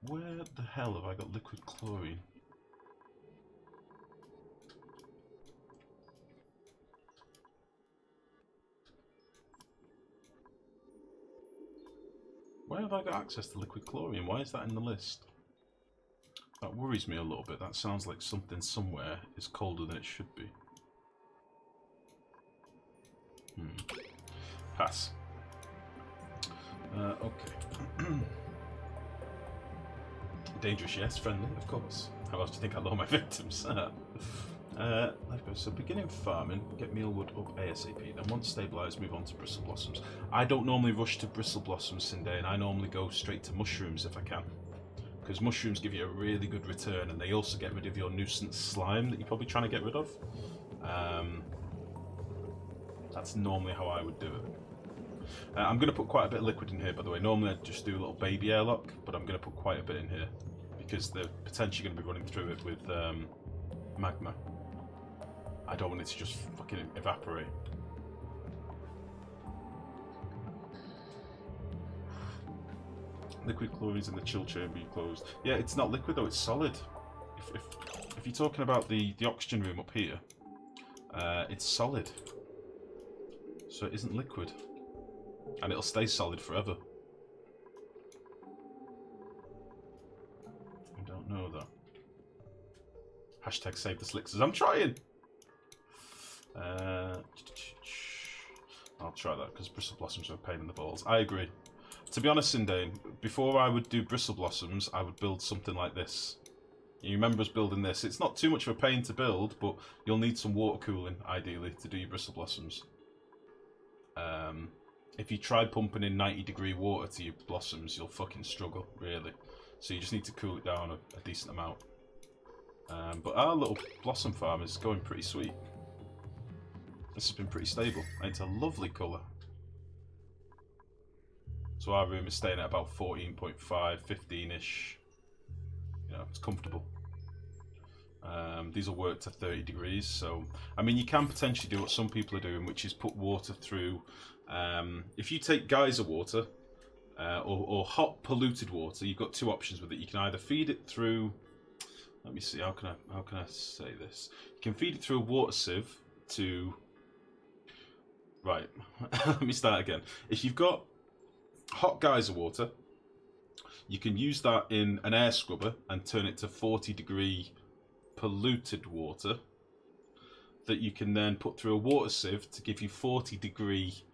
Where the hell have I got liquid chlorine? Where have I got access to liquid chlorine? Why is that in the list? That worries me a little bit. That sounds like something somewhere is colder than it should be. Pass. Okay. Dangerous, yes. Friendly, of course. How else do you think I lure my victims? Let's go. So beginning farming, get mealwood up ASAP. Then once stabilised, move on to bristle blossoms. I don't normally rush to bristle blossoms, Sindane. I normally go straight to mushrooms if I can. Because mushrooms give you a really good return, and they also get rid of your nuisance slime that you're probably trying to get rid of. That's normally how I would do it. I'm going to put quite a bit of liquid in here, by the way. Normally I'd just do a little baby airlock, but I'm going to put quite a bit in here because they're potentially going to be running through it with magma. I don't want it to just fucking evaporate. Liquid chlorine's in the chill chamber you closed. Yeah, it's not liquid though, it's solid. If you're talking about the oxygen room up here, it's solid. So it isn't liquid. And it'll stay solid forever. I don't know though. Hashtag save the slickers. I'm trying! I'll try that because bristle blossoms are a pain in the balls. I agree. To be honest, Sindane, before I would do bristle blossoms, I would build something like this. You remember us building this? It's not too much of a pain to build, but you'll need some water cooling, ideally, to do your bristle blossoms. If you try pumping in 90-degree water to your blossoms, you'll fucking struggle, really. So you just need to cool it down a decent amount. But our little blossom farm is going pretty sweet. This has been pretty stable. And it's a lovely colour. So our room is staying at about 14.5, 15-ish. You know, it's comfortable. These will work to 30 degrees. So, I mean, you can potentially do what some people are doing, which is put water through. If you take geyser water or hot polluted water, you've got two options with it. You can either feed it through. Let me see. How can I say this? You can feed it through a water sieve to. Right. Let me start again. If you've got hot geyser water, you can use that in an air scrubber and turn it to 40-degree polluted water that you can then put through a water sieve to give you 40-degree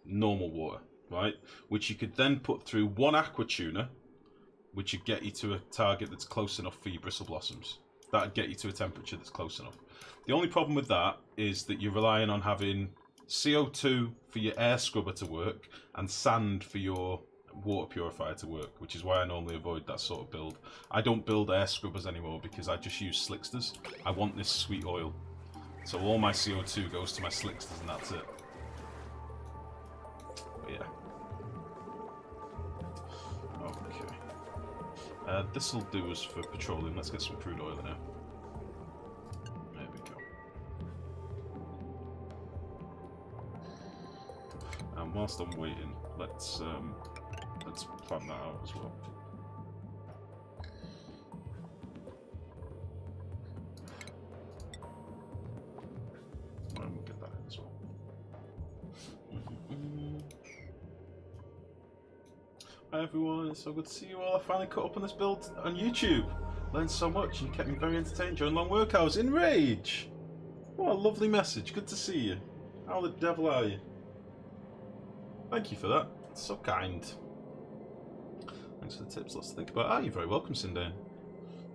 normal water, right? Which you could then put through one aqua tuner, which would get you to a target that's close enough for your bristle blossoms. That would get you to a temperature that's close enough. The only problem with that is that you're relying on having CO2 for your air scrubber to work and sand for your water purifier to work, which is why I normally avoid that sort of build. I don't build air scrubbers anymore because I just use slicksters. I want this sweet oil. So all my CO2 goes to my slicksters and that's it. But yeah. Okay. This'll do us for petroleum. Let's get some crude oil now. There we go. And whilst I'm waiting, let's plan that out as well. And we'll get that in as well. Hi everyone, it's so good to see you all. I finally caught up on this build on YouTube. Learned so much and you kept me very entertained during long work hours. In Rage! What a lovely message. Good to see you. How the devil are you? Thank you for that. It's so kind. Thanks for the tips. Lots to think about. Ah, you're very welcome, Sindane.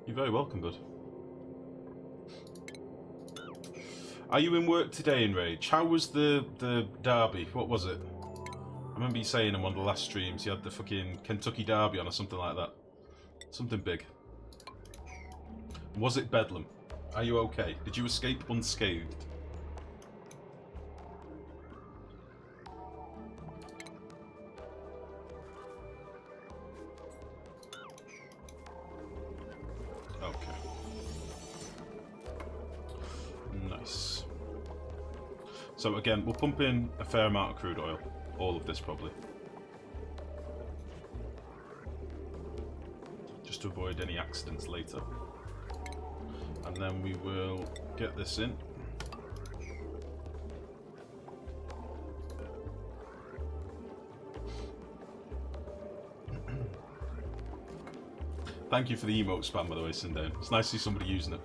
You're very welcome, bud. Are you in work today, in Rage? How was the derby? What was it? I remember you saying in one of the last streams you had the fucking Kentucky Derby on or something like that. Something big. Was it Bedlam? Are you okay? Did you escape unscathed? Okay. Nice. So again, we'll pump in a fair amount of crude oil. All of this probably. just to avoid any accidents later. And then we will get this in. Thank you for the emote spam, by the way, Sindan. It's nice to see somebody using it.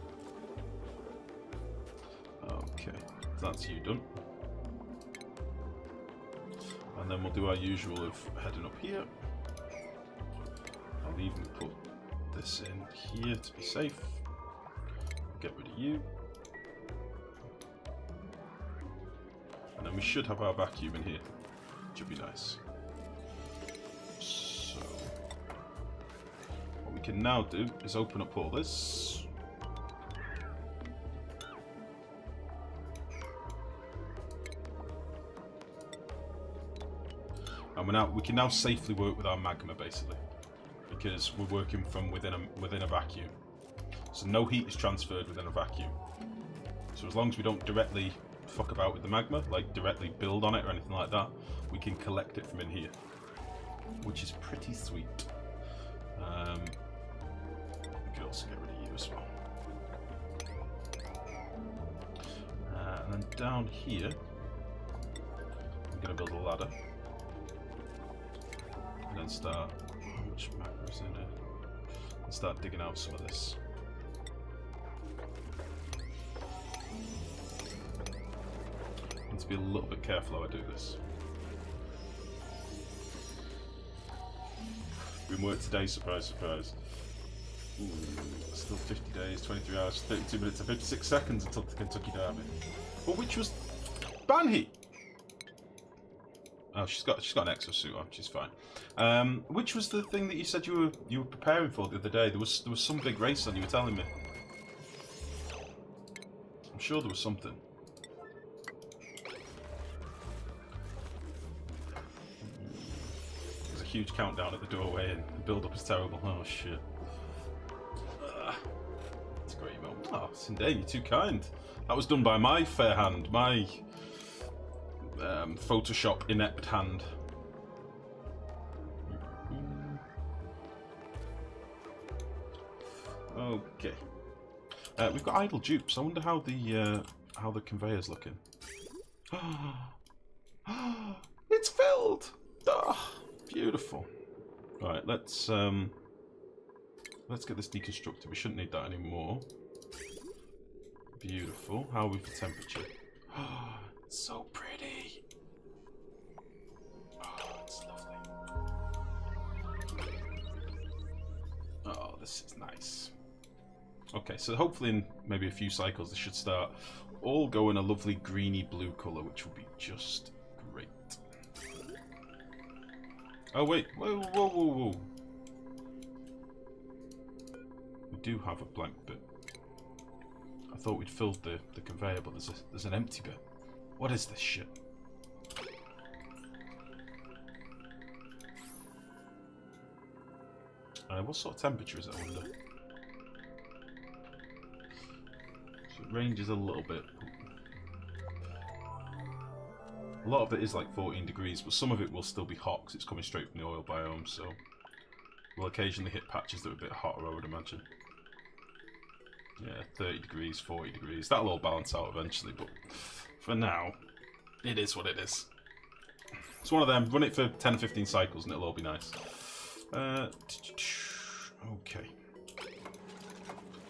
Okay, that's you done. And then we'll do our usual of heading up here. I'll even put this in here to be safe. Get rid of you. And then we should have our vacuum in here, which would be nice. So, what we can now do is open up all this. And we can now safely work with our magma, basically, because we're working from within a vacuum. So no heat is transferred within a vacuum. So as long as we don't directly fuck about with the magma, like directly build on it or anything like that, we can collect it from in here, which is pretty sweet. We can also get rid of you as well. And then down here, I'm going to build a ladder. And then start, how much magma is in it? And start digging out some of this. Need to be a little bit careful how I do this. Been work today, surprise, surprise. Ooh, still 50 days, 23 hours, 32 minutes and 56 seconds until the Kentucky Derby. But which was Banhi? Oh, she's got an exosuit on. She's fine. Which was the thing that you said you were preparing for the other day? There was some big race on. You were telling me. I'm sure there was something. There's a huge countdown at the doorway, and the build-up is terrible. Oh shit. It's a great moment. Oh, Sindane, you're too kind. That was done by my fair hand. My Photoshop inept hand. Okay. We've got idle dupes. I wonder how the conveyor's looking. It's filled. Oh, beautiful. Right, let's get this deconstructed. We shouldn't need that anymore. Beautiful. How are we for temperature? It's so pretty. Oh, it's lovely. Oh, this is nice. Okay, so hopefully in maybe a few cycles this should start all going a lovely greeny blue colour, which will be just great. Oh wait, whoa, whoa, whoa, whoa. We do have a blank bit. I thought we'd filled the conveyor, but there's an empty bit. What is this shit? What sort of temperature is it, I wonder? So it ranges a little bit. A lot of it is like 14 degrees, but some of it will still be hot because it's coming straight from the oil biome, so we'll occasionally hit patches that are a bit hotter, I would imagine. Yeah, 30 degrees, 40 degrees. That'll all balance out eventually, but for now, it is what it is. It's one of them. Run it for 10 or 15 cycles and it'll all be nice. Okay.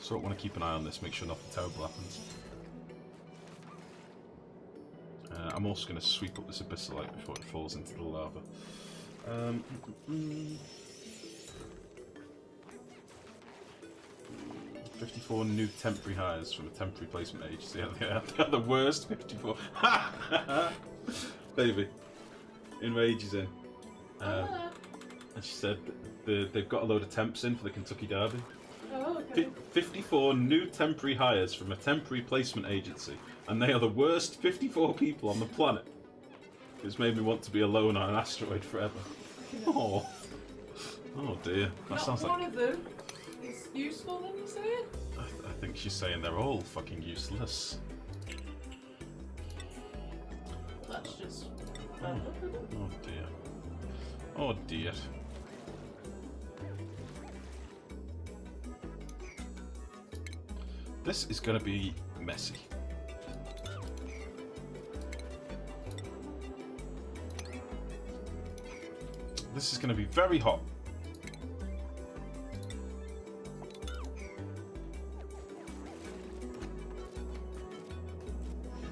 So I want to keep an eye on this, make sure nothing terrible happens. I'm also going to sweep up this abyssalite before it falls into the lava. 54 new temporary hires from a temporary placement agency. They're the worst 54. Baby, in wages in. And she said they've got a load of temps in for the Kentucky Derby. Oh, okay. 54 new temporary hires from a temporary placement agency, and they are the worst 54 people on the planet. It's made me want to be alone on an asteroid forever. Oh, oh dear. That sounds like one of them is useful. Then you say it. I think she's saying they're all fucking useless. That's just. Oh dear. Oh dear. This is going to be messy. This is going to be very hot.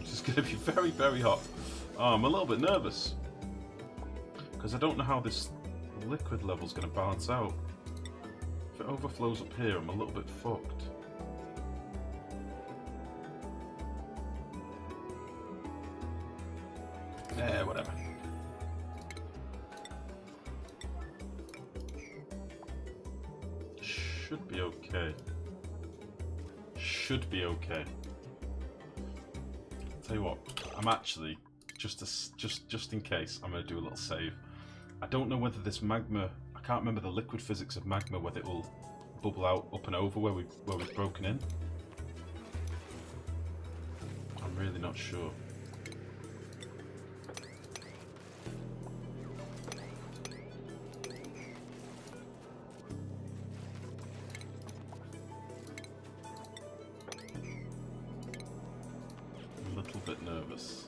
This is going to be very, very hot. Oh, I'm a little bit nervous. Because I don't know how this liquid level is going to balance out. If it overflows up here, I'm a little bit fucked. Whatever. Should be okay. Should be okay. Tell you what, I'm actually just in case, I'm gonna do a little save. I don't know whether this magma, I can't remember the liquid physics of magma, whether it will bubble out up and over where we've broken in. I'm really not sure. A little bit nervous.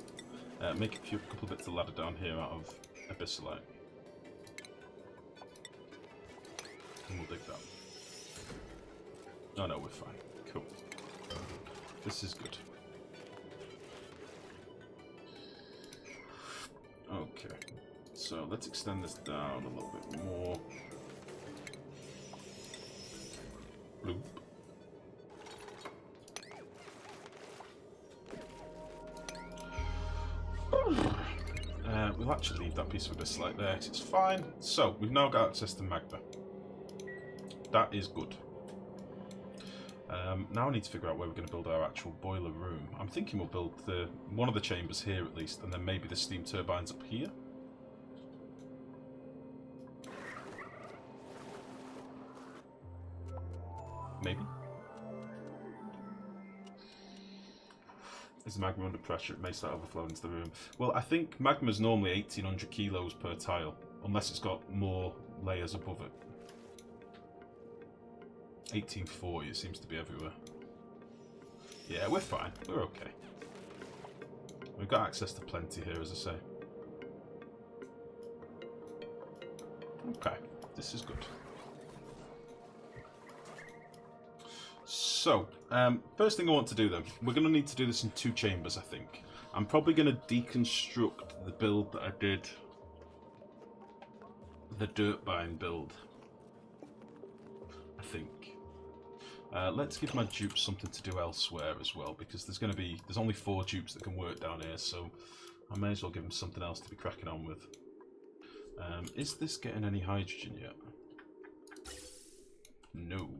Make a couple bits of ladder down here out of abyssalite. And we'll dig that. Oh no, we're fine. Cool. This is good. Okay. So let's extend this down a little bit more. Bloop. We'll actually leave that piece of abyssalite there, 'cause it's fine. So, we've now got access to magma. That is good. Now I need to figure out where we're going to build our actual boiler room. I'm thinking we'll build one of the chambers here at least, and then maybe the steam turbines up here. Maybe. Is magma under pressure? It may start overflowing into the room. Well, I think magma is normally 1800 kilos per tile, unless it's got more layers above it. 1840, it seems to be everywhere. Yeah, we're fine. We're okay. We've got access to plenty here, as I say. Okay, this is good. So, first thing I want to do then, we're going to need to do this in 2 chambers, I think. I'm probably going to deconstruct the build that I did, the turbine build, I think. Let's give my dupes something to do elsewhere as well, because there's only 4 dupes that can work down here, so I may as well give them something else to be cracking on with. Is this getting any hydrogen yet? No.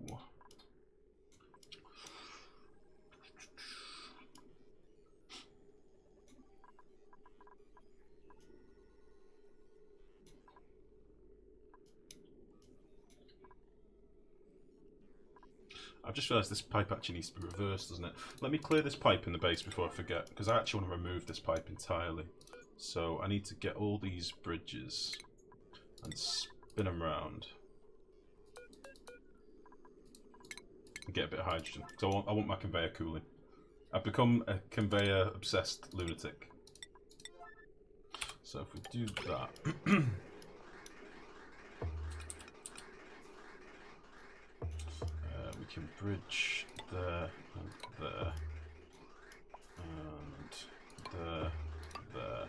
I've just realised this pipe actually needs to be reversed, doesn't it? Let me clear this pipe in the base before I forget, because I actually want to remove this pipe entirely. So I need to get all these bridges and spin them round. And get a bit of hydrogen. So I want my conveyor cooling. I've become a conveyor-obsessed lunatic. So if we do that... we can bridge there and there and there.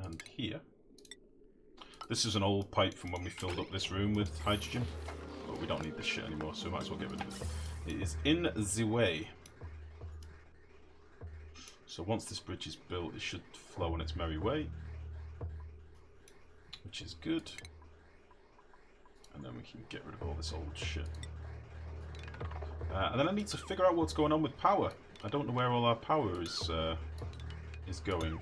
And here. This is an old pipe from when we filled up this room with hydrogen, but we don't need this shit anymore, so we might as well get rid of it. It is in the way. So once this bridge is built, it should flow on its merry way, which is good. And then we can get rid of all this old shit. And then I need to figure out what's going on with power. I don't know where all our power is going.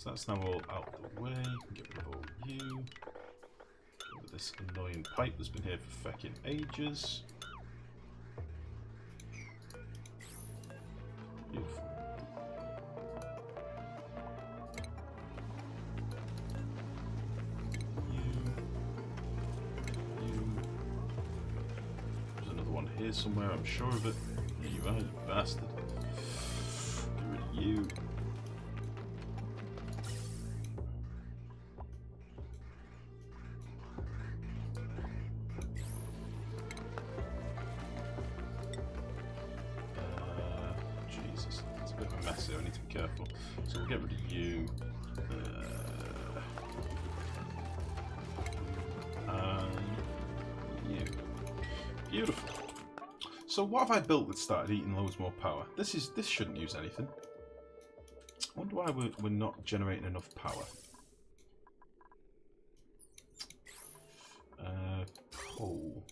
So that's now all out of the way. Get rid of all you. Get rid of this annoying pipe that's been here for feckin' ages. Beautiful. There's another one here somewhere, I'm sure of it. There you are, you bastard. Get rid of you. Jesus, it's a bit of a mess here, I need to be careful. So we'll get rid of you. You. Beautiful. So what have I built that started eating loads more power? This shouldn't use anything. I wonder why we're not generating enough power. Coal.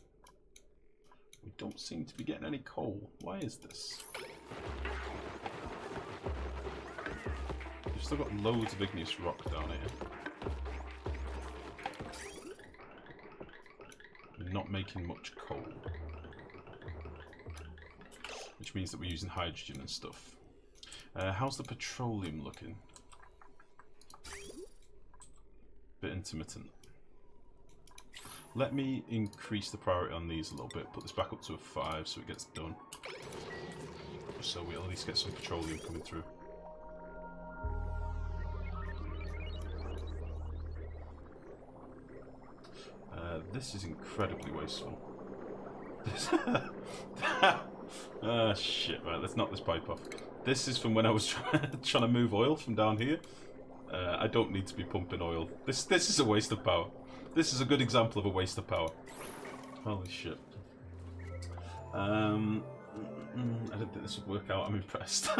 We don't seem to be getting any coal. Why is this? We've still got loads of igneous rock down here. We're not making much coal. Which means that we're using hydrogen and stuff. How's the petroleum looking? Bit intermittent. Let me increase the priority on these a little bit, put this back up to a 5 so it gets done. So we'll at least get some petroleum coming through. This is incredibly wasteful. Ah, shit, right, let's knock this pipe off. This is from when I was trying to move oil from down here. I don't need to be pumping oil. This is a waste of power. This is a good example of a waste of power. Holy shit. I didn't think this would work out, I'm impressed.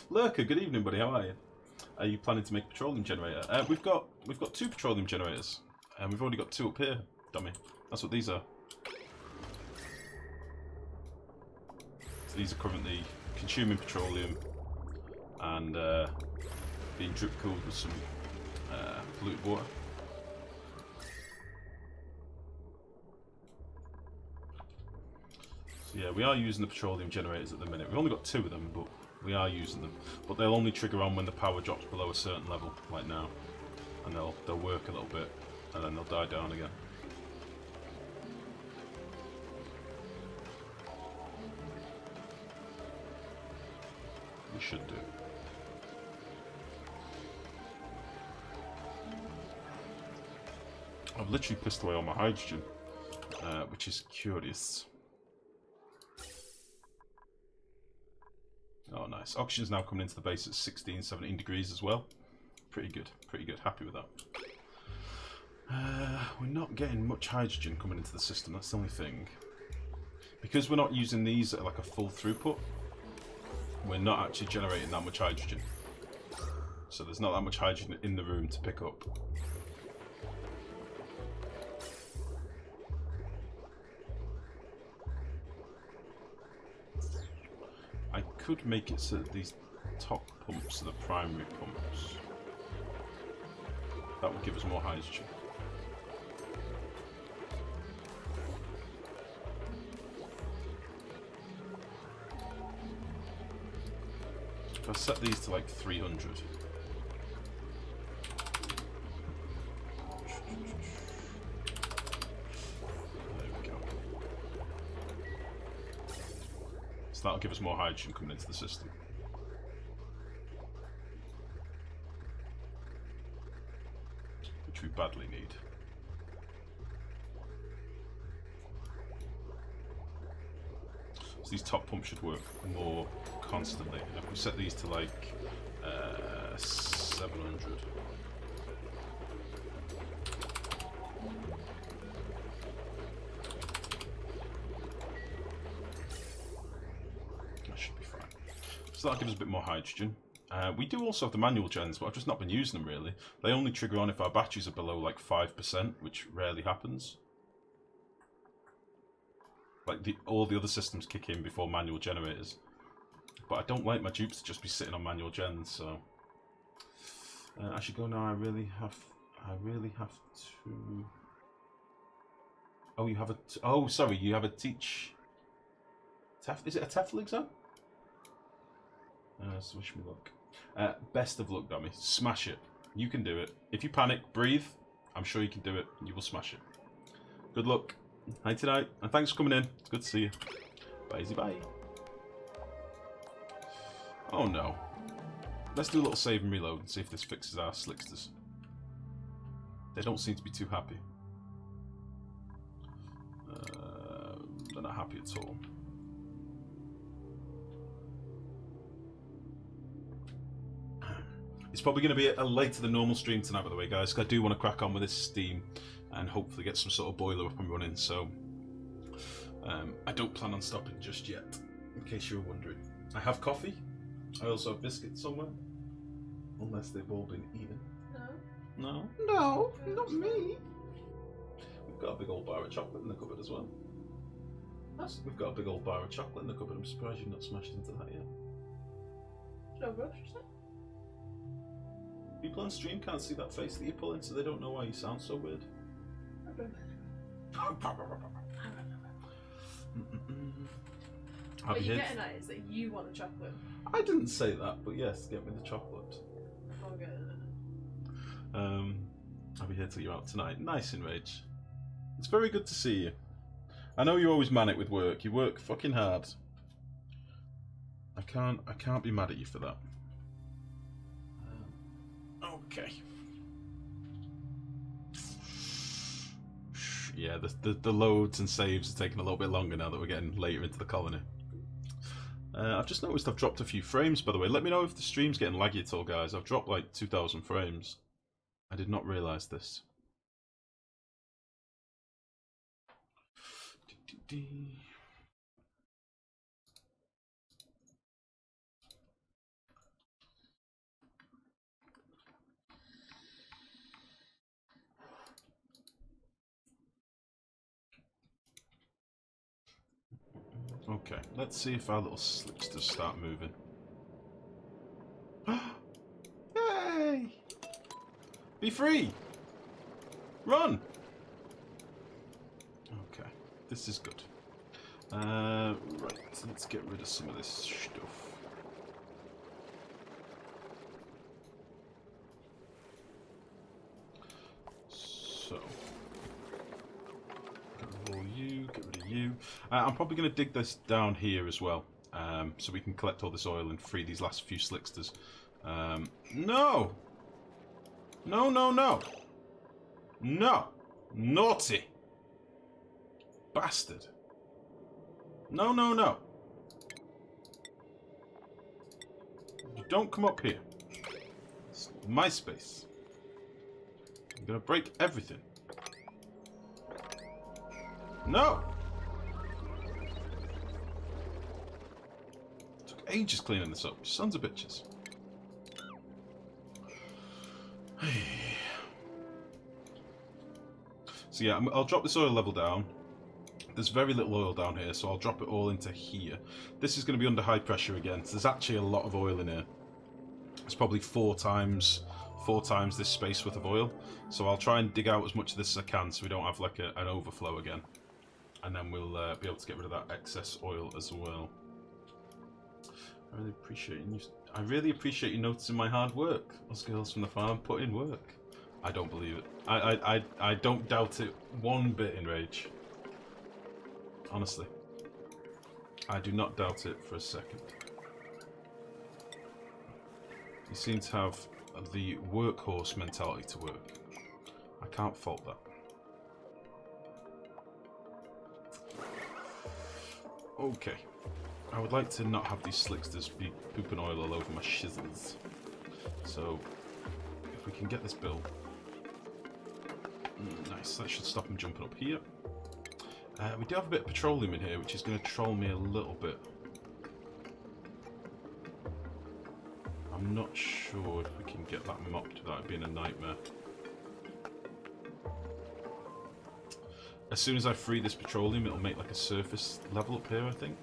Lurker, good evening buddy, how are you? Are you planning to make a petroleum generator? We've got 2 petroleum generators. And we've already got 2 up here, dummy. That's what these are. So these are currently consuming petroleum and being drip cooled with some polluted water. So yeah, we are using the petroleum generators at the minute. We've only got 2 of them, but we are using them. But they'll only trigger on when the power drops below a certain level, like now. And they'll work a little bit, and then they'll die down again. We should do. I've literally pissed away all my hydrogen, which is curious. Oh, nice. Oxygen's now coming into the base at 16, 17 degrees as well. Pretty good, pretty good. Happy with that. We're not getting much hydrogen coming into the system, that's the only thing. Because we're not using these at like a full throughput, we're not actually generating that much hydrogen. So there's not that much hydrogen in the room to pick up. I could make it so that these top pumps are the primary pumps. That would give us more hydrogen. If I set these to like 300. There we go. So that'll give us more hydrogen coming into the system. Which we badly need. So these top pumps should work more constantly. And if we set these to like 700. That should be fine. So that'll give us a bit more hydrogen. We do also have the manual gens, but I've just not been using them really. They only trigger on if our batteries are below like 5%, which rarely happens. Like all the other systems kick in before manual generators. But I don't like my dupes to just be sitting on manual gens, so I should go now. I really have to. Oh, you have a. Oh, sorry. You have a teach. Is it a TEFL exam? So wish me luck. Best of luck, dummy. Smash it. You can do it. If you panic, breathe. I'm sure you can do it. You will smash it. Good luck. Hi tonight, and thanks for coming in. It's good to see you. Bye, bye. Oh no. Let's do a little save and reload and see if this fixes our slicksters. They don't seem to be too happy. They're not happy at all. It's probably going to be a later than normal stream tonight, by the way, guys, because I do want to crack on with this Steam and hopefully get some sort of boiler up and running, so I don't plan on stopping just yet, in case you were wondering. I have coffee. I also have biscuits somewhere. Unless they've all been eaten. No? No, not me. We've got a big old bar of chocolate in the cupboard as well. What? We've got a big old bar of chocolate in the cupboard. I'm surprised you've not smashed into that yet. No rush, is it? People on stream can't see that face that you pull in, so they don't know why you sound so weird. What you're getting at is that you want a chocolate. I didn't say that, but yes, get me the chocolate. I'll get it. I'll be here till you're out tonight. Nice, Enrage. It's very good to see you. I know you're always manic with work. You work fucking hard. I can't be mad at you for that. Okay. Yeah, the loads and saves are taking a little bit longer now that we're getting later into the colony. I've just noticed I've dropped a few frames, by the way. Let me know if the stream's getting laggy at all, guys. I've dropped like 2,000 frames. I did not realise this. Okay, let's see if our little slicksters start moving. Yay! Be free! Run! Okay, this is good. Right, let's get rid of some of this stuff. So, get rid of all you, get rid of you. I'm probably going to dig this down here as well, so we can collect all this oil and free these last few slicksters. No! No, no, no! No! Naughty! Bastard! No, no, no! You don't come up here. It's my space. I'm gonna break everything. No! Took ages cleaning this up. Sons of bitches. So yeah, I'll drop this oil level down. There's very little oil down here, so I'll drop it all into here. This is going to be under high pressure again, so there's actually a lot of oil in here. It's probably four times this space worth of oil. So I'll try and dig out as much of this as I can, so we don't have like an overflow again. And then we'll be able to get rid of that excess oil as well. I really appreciate you noticing my hard work. Us girls from the farm put in work. I don't believe it. I don't doubt it one bit, Enrage. Honestly. I do not doubt it for a second. You seem to have the workhorse mentality to work. I can't fault that. Okay. I would like to not have these slicksters be pooping oil all over my shizzles. So, if we can get this built. Nice, that should stop them jumping up here. We do have a bit of petroleum in here, which is going to troll me a little bit. I'm not sure if we can get that mopped without it being a nightmare. As soon as I free this petroleum, it'll make like a surface level up here, I think.